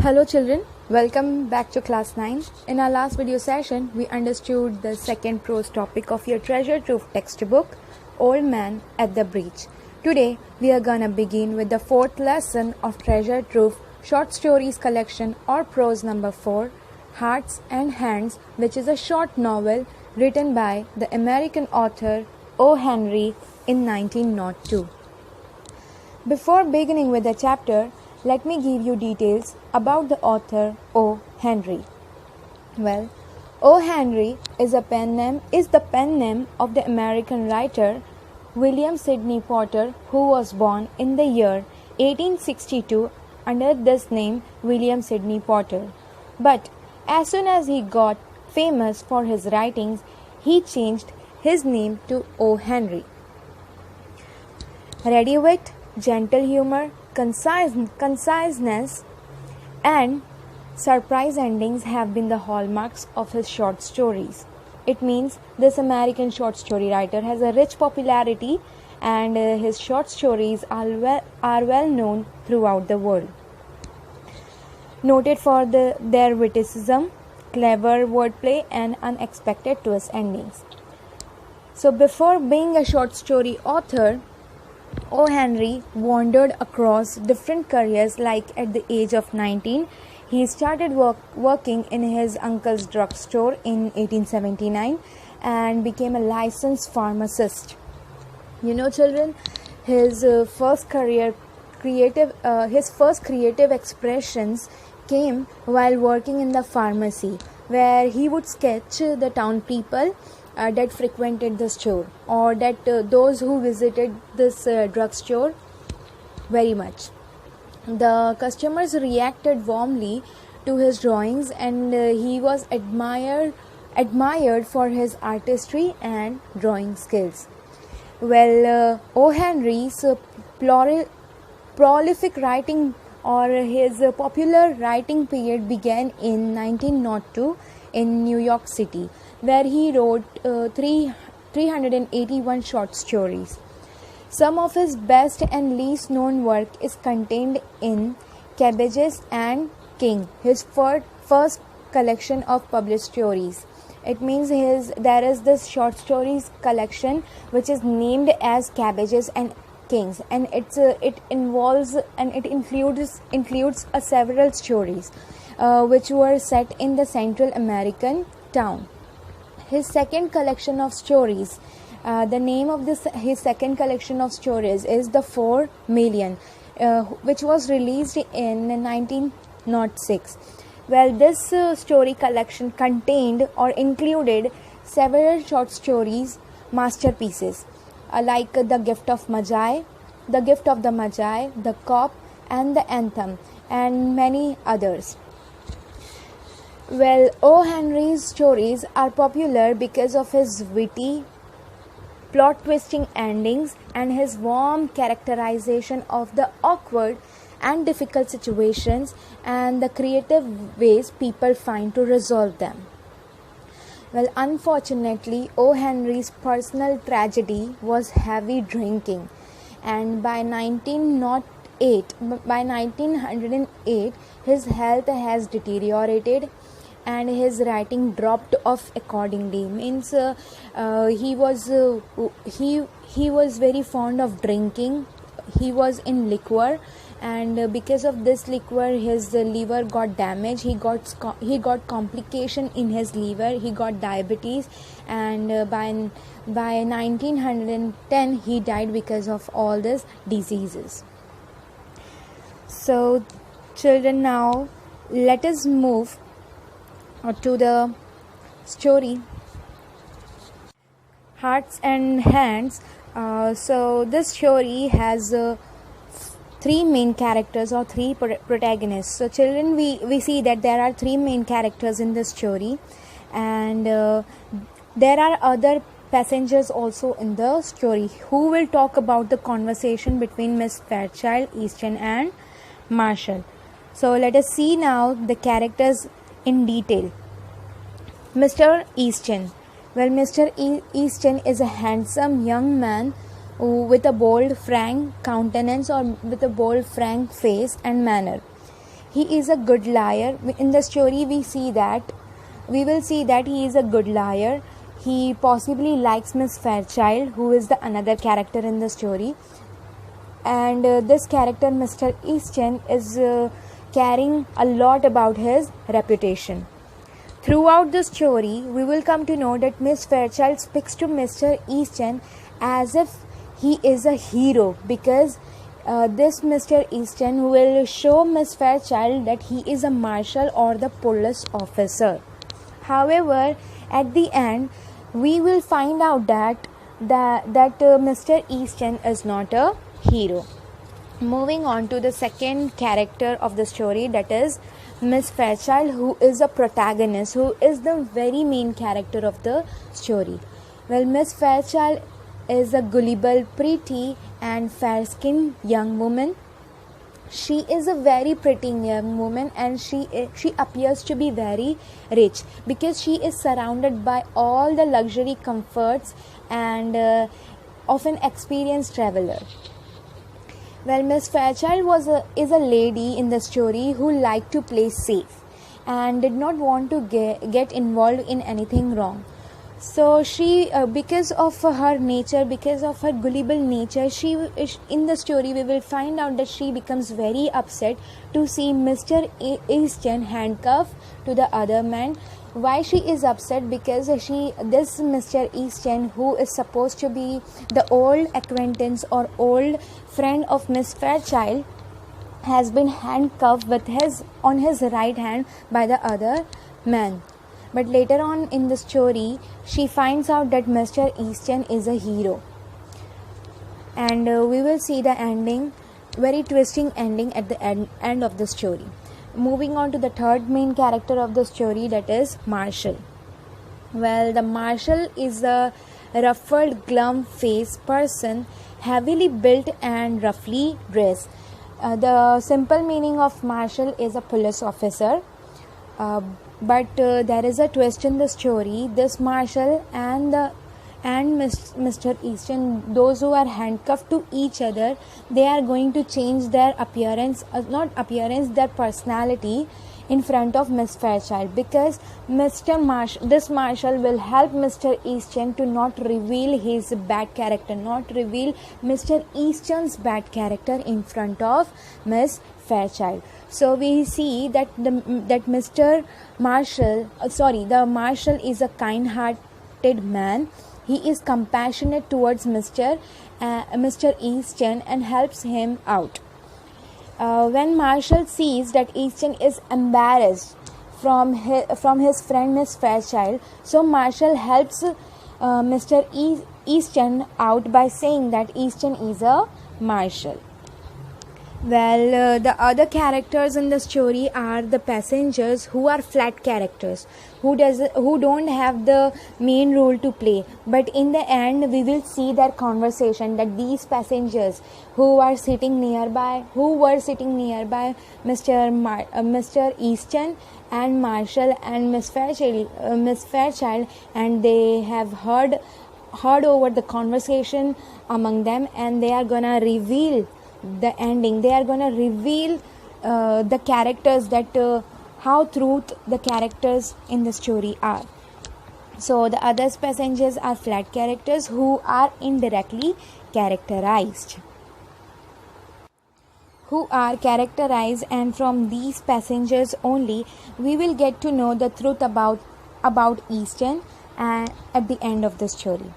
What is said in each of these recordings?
Hello children, welcome back to class 9. In our last video session, we understood the second prose topic of your treasure trove textbook, Old Man at the Breach. Today, we are gonna begin with the fourth lesson of treasure trove short stories collection or prose number 4, Hearts and Hands, which is a short novel written by the American author O. Henry in 1902. Before beginning with the chapter, let me give you details about the author O. Henry. Well, O. Henry is the pen name of the American writer William Sidney Porter, who was born in the year 1862 under this name William Sidney Porter. But as soon as he got famous for his writings, he changed his name to O. Henry. Ready wit, gentle humor, conciseness, and surprise endings have been the hallmarks of his short stories. It means this American short story writer has a rich popularity, and his short stories are well known throughout the world. Noted for their witticism, clever wordplay, and unexpected twist endings. So before being a short story author, O. Henry wandered across different careers. Like at the age of 19, he started working in his uncle's drugstore in 1879 and became a licensed pharmacist. You know, children, his first creative expressions came while working in the pharmacy, where he would sketch the town people that frequented the store, or that those who visited this drugstore very much. The customers reacted warmly to his drawings, and he was admired for his artistry and drawing skills. Well, O. Henry's prolific writing, or his popular writing period, began in 1902 in New York City, where he wrote 381 short stories. Some of his best and least known work is contained in Cabbages and King, his first collection of published stories. It means there is this short stories collection which is named as Cabbages and Kings, and it involves and it includes several stories which were set in the Central American town. His second collection of stories, the name of his second collection of stories is The 4 Million, which was released in 1906. Well, this story collection contained or included several short stories masterpieces like The Gift of the Magi, The Cop, and The Anthem, and many others. Well, O. Henry's stories are popular because of his witty, plot-twisting endings and his warm characterization of the awkward and difficult situations and the creative ways people find to resolve them. Well, unfortunately, O. Henry's personal tragedy was heavy drinking, and by 1908, his health has deteriorated and his writing dropped off accordingly. Means he was very fond of drinking. He was in liquor, and because of this liquor, his liver got damaged. He got complication in his liver. He got diabetes, and by 1910 he died because of all these diseases. So, children, now let us move to the story Hearts and Hands. So this story has three main characters or three protagonists. So children, we see that there are three main characters in this story, and there are other passengers also in the story who will talk about the conversation between Miss Fairchild Easton and Marshall. So let us see now the characters in detail. Mr. Easton. Well, Mr. Easton is a handsome young man with a bold, frank countenance, or with a bold, frank face and manner. he is a good liar. In the story we will see that he is a good liar. He possibly likes Miss Fairchild, who is the another character in the story, and this character Mr. Easton is caring a lot about his reputation. Throughout the story, we will come to know that Miss Fairchild speaks to Mr. Easton as if he is a hero, because this Mr. Easton will show Miss Fairchild that he is a marshal or the police officer. However, at the end, we will find out that Mr. Easton is not a hero. Moving on to the second character of the story, that is Miss Fairchild, who is a protagonist, who is the very main character of the story. Well, Miss Fairchild is a gullible, pretty and fair-skinned young woman. She is a very pretty young woman, and she appears to be very rich because she is surrounded by all the luxury comforts and of an experienced traveler. Well, Miss Fairchild is a lady in the story who liked to play safe and did not want to get involved in anything wrong. So she, because of her nature, because of her gullible nature, in the story we will find out that she becomes very upset to see Mr. Easton handcuffed to the other man. Why she is upset? Because this Mr. Easton, who is supposed to be the old acquaintance or old friend of Miss Fairchild, has been handcuffed on his right hand by the other man. But later on in the story, she finds out that Mr. Easton is a hero, and we will see the ending, very twisting ending at the end of the story. Moving on to the third main character of the story, that is Marshall. Well, the Marshall is a ruffled, glum-faced person, heavily built and roughly dressed. The simple meaning of Marshall is a police officer. But there is a twist in the story. This Marshall and Mr. Easton, those who are handcuffed to each other, they are going to change their appearance, their personality in front of Miss Fairchild, because this Marshall will help Mr. Easton to not reveal his bad character, not reveal Mr. Easton's bad character in front of Miss Fairchild. So we see that the Marshall is a kind-hearted man. He is compassionate towards Mr. Easton and helps him out. When Marshall sees that Easton is embarrassed from his friend Miss Fairchild, so Marshall helps Mr. Easton out by saying that Easton is a marshal. Well, the other characters in the story are the passengers, who are flat characters, who don't have the main role to play. But in the end, we will see their conversation, that these passengers who were sitting nearby, Mr. Easton and Marshall and Miss Fairchild, and they have heard over the conversation among them, and they are gonna reveal the ending. They are going to reveal the characters, that how truth the characters in the story are. So the other passengers are flat characters who are indirectly characterized, and from these passengers only we will get to know the truth about Easton at the end of the story.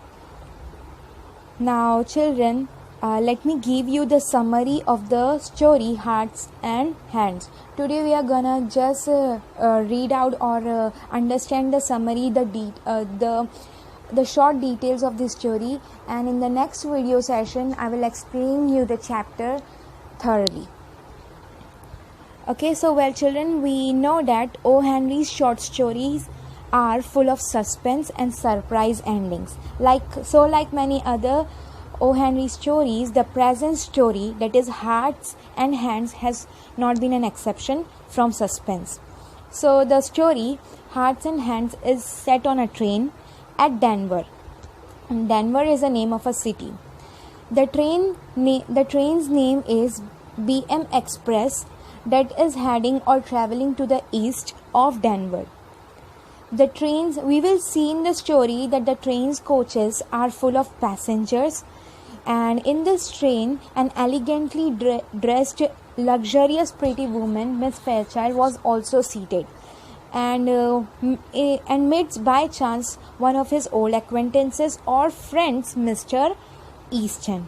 Now children, let me give you the summary of the story Hearts and Hands. Today we are gonna just read out or understand the summary, the short details of this story, and in the next video session I will explain you the chapter thoroughly. Okay, so well children, we know that O. Henry's short stories are full of suspense and surprise endings. Like many other O. Henry stories, the present story, that is Hearts and Hands, has not been an exception from suspense. So the story Hearts and Hands is set on a train at Denver. Denver is the name of a city. The train's name is BM Express. that is heading or traveling to the east of Denver. The trains, we will see in the story that the train's coaches are full of passengers, and in this train an elegantly dressed luxurious pretty woman, Miss Fairchild, was also seated, and meets by chance one of his old acquaintances or friends, Mr. Easton.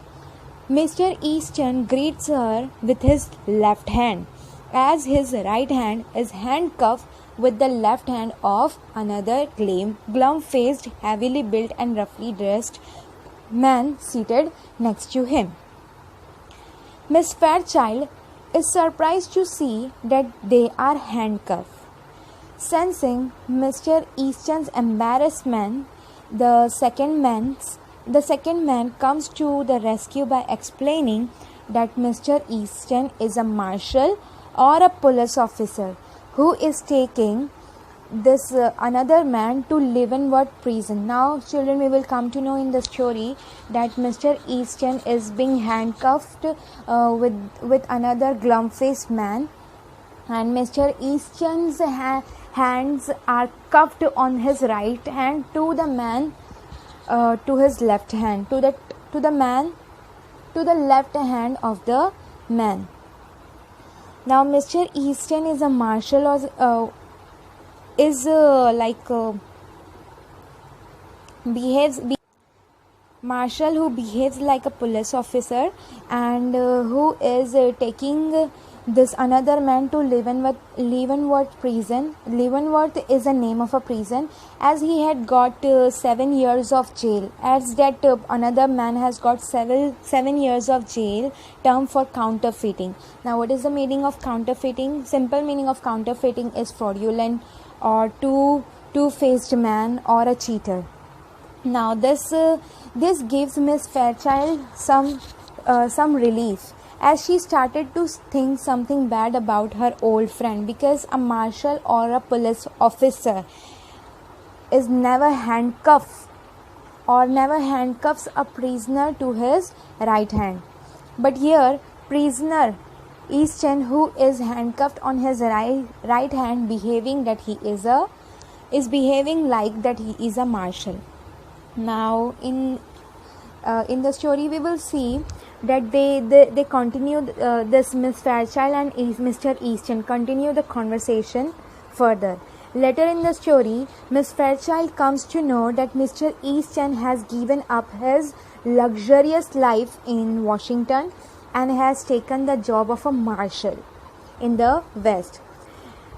Mr. Easton greets her with his left hand, as his right hand is handcuffed with the left hand of another glum-faced, heavily built and roughly dressed man seated next to him. Miss Fairchild is surprised to see that they are handcuffed. Sensing Mr. Easton's embarrassment, the second man comes to the rescue by explaining that Mr. Easton is a marshal or a police officer who is taking this another man to Leavenworth prison. Now, children, we will come to know in the story that Mr. Easton is being handcuffed with another glum-faced man, and Mr. Easton's hands are cuffed on his right hand to the man to his left hand, to the left hand of the man. Now, Mr. Easton is a marshal or marshal who behaves like a police officer, and who is taking this another man to Leavenworth prison. Leavenworth is a name of a prison, as he had got 7 years of jail, as that another man has got 7 years of jail term for counterfeiting. Now, what is the meaning of counterfeiting? Simple meaning of counterfeiting is fraudulent or two-faced man or a cheater. Now, this gives Miss Fairchild some relief, as she started to think something bad about her old friend, because a marshal or a police officer is never handcuffs a prisoner to his right hand. But here, prisoner Easton, who is handcuffed on his right hand, behaving like that he is a marshal. Now, in the story, we will see that they continue this Miss Fairchild and Mr. Easton continue the conversation further. Later in the story, Miss Fairchild comes to know that Mr. Easton has given up his luxurious life in Washington and has taken the job of a marshal in the West.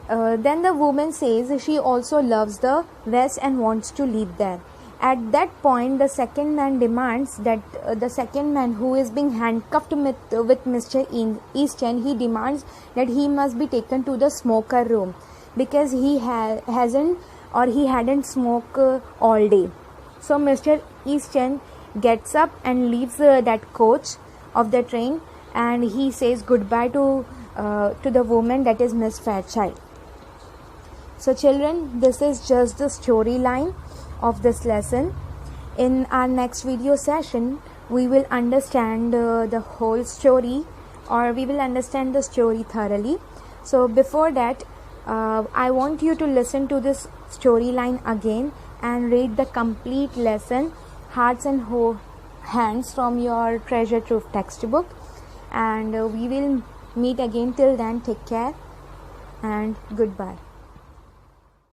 Then the woman says she also loves the West and wants to live there. At that point, the second man demands that the second man who is being handcuffed with Mr. Easton, he demands that he must be taken to the smoker room, because he hadn't smoked all day. So Mr. Easton gets up and leaves that coach of the train, and he says goodbye to the woman, that is Miss Fairchild. So children, this is just the storyline of this lesson. In our next video session, we will understand the whole story, or we will understand the story thoroughly. So before that, I want you to listen to this storyline again and read the complete lesson, Hearts and Hands, from your Treasure Trove textbook. And we will meet again. Till then, take care and goodbye.